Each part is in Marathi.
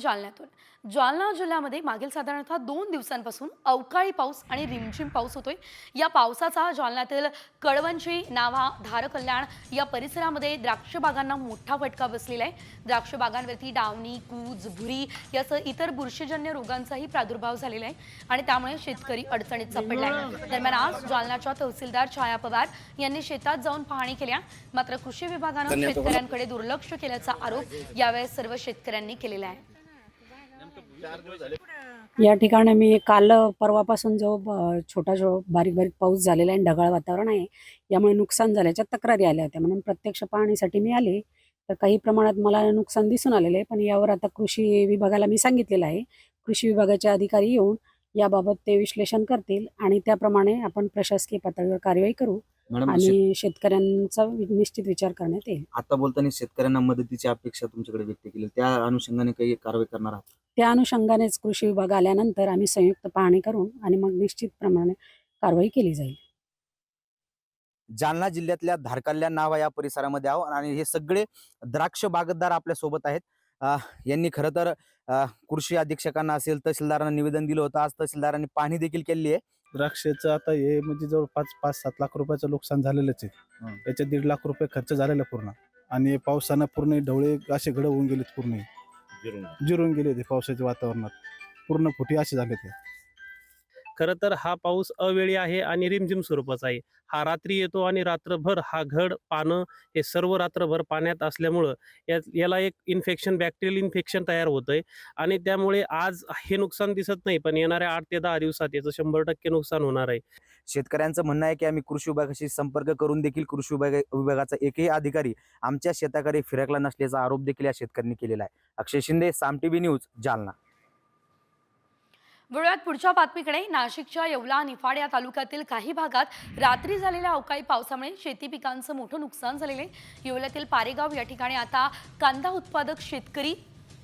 जालन्यातून। जालना जिल्ह्यामध्ये मागील साधारणतः 2 दिवसांपासून अवकाळी पाऊस आणि रिमझिम पाऊस होतोय। या पावसाचा जालन्यातील कळवंची, नावा, धारकल्याण या परिसरामध्ये द्राक्ष बागांना मोठा फटका बसलेला आहे। द्राक्ष बागांवरती डावणी, कूज, भुरी यासह इतर बुरशीजन्य रोगांचाही प्रादुर्भाव झालेला आहे आणि त्यामुळे शेतकरी अडचणीत सापडलाय। दरम्यान आज जालन्याच्या तहसीलदार छाया पवार यांनी शेतात जाऊन पाहणी केली, मात्र कृषी विभागाने शेतकऱ्यांकडे दुर्लक्ष केल्याचा आरोप यावेळेस सर्व शेतकऱ्यांनी केलेला आहे। या ठिकाणी मी काल परवापासून जो छोटा बारीक बारीक पाऊस झालेला आहे, ढगाळ वातावरण आहे, यामुळे नुकसान झाल्याच्या तक्रारी आल्या होत्या। म्हणून प्रत्यक्ष पाहणीसाठी मी आले, तर काही प्रमाणात मला नुकसान दिसून आलेले आहे। पण यावर आता कृषी विभागाला मी सांगितलेलं आहे, कृषी विभागाचे अधिकारी येऊन याबाबत ते विश्लेषण करतील आणि त्याप्रमाणे आपण प्रशासकीय पातळीवर कार्यवाही करू आणि शेतकऱ्यांचा निश्चित विचार करण्यात येईल। आता बोलताना शेतकऱ्यांना मदतीची अपेक्षा तुमच्याकडे व्यक्त केली, त्या अनुषंगाने काही कारवाई करणार आहात? त्या अनुषंगानेच कृषी विभाग आल्यानंतर आम्ही संयुक्त पाहणी करून आणि मग निश्चित प्रमाणे कारवाई केली जाईल। जालना जिल्ह्यातल्या धारकल्याण नावा या परिसरामध्ये आहोत आणि हे सगळे द्राक्ष बागतदार आपल्या सोबत आहेत। यांनी खरं तर कृषी अधीक्षकांना असेल, तहसीलदारांना निवेदन दिलं होतं। आज तहसीलदारांनी पाहणी देखील केली आहे। द्राक्षाचं आता हे म्हणजे जवळपास 5-7 लाख रुपयाचं नुकसान झालेलंच आहे। याच्यात 1.5 लाख रुपये खर्च झालेला पूर्ण, आणि पावसानं पूर्ण ढवळे असे होऊन गेलेत, पूर्ण जिरून गेले ते पावसाच्या वातावरणात, पूर्ण फुटी असे झाले ते। खरं तर हा पाऊस अवेळी आहे आणि रिमझिम स्वरूपाचा आहे। हा रात्री येतो आणि रात्रभर हा घड, पानं हे सर्व रात्रभर पाण्यात असल्यामुळं याला एक इन्फेक्शन, बॅक्टेरियल इन्फेक्शन तयार होतंय आणि त्यामुळे आज हे नुकसान दिसत नाही, पण येणाऱ्या 8 ते 10 दिवसात याचं 100% नुकसान होणार आहे। शेतकऱ्यांचं म्हणणं आहे की आम्ही कृषी विभागाशी संपर्क करून देखील कृषी विभागाचा एकही अधिकारी आमच्या शेताकडे फिरकला नसल्याचा आरोप देखील या शेतकऱ्यांनी केलेला आहे। अक्षय शिंदे, साम टीव्ही न्यूज, जालना। वळूयात पुढच्या बातमीकडे। नाशिकच्या येवला, निफाड या तालुक्यातील काही भागात रात्री झालेल्या अवकाळी पावसामुळे शेती पिकांचं मोठं नुकसान झालेलं आहे। येवल्यातील पारेगाव या ठिकाणी आता कांदा उत्पादक शेतकरी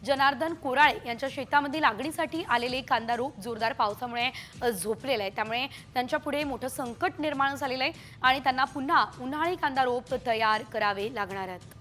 जनार्दन कोराळे यांच्या शेतामध्ये लागणीसाठी आलेले कांदा रोप जोरदार पावसामुळे झोपलेलं आहे। त्यामुळे त्यांच्या पुढे मोठं संकट निर्माण झालेलं आहे आणि त्यांना पुन्हा उन्हाळी कांदा रोप तयार करावे लागणार आहेत।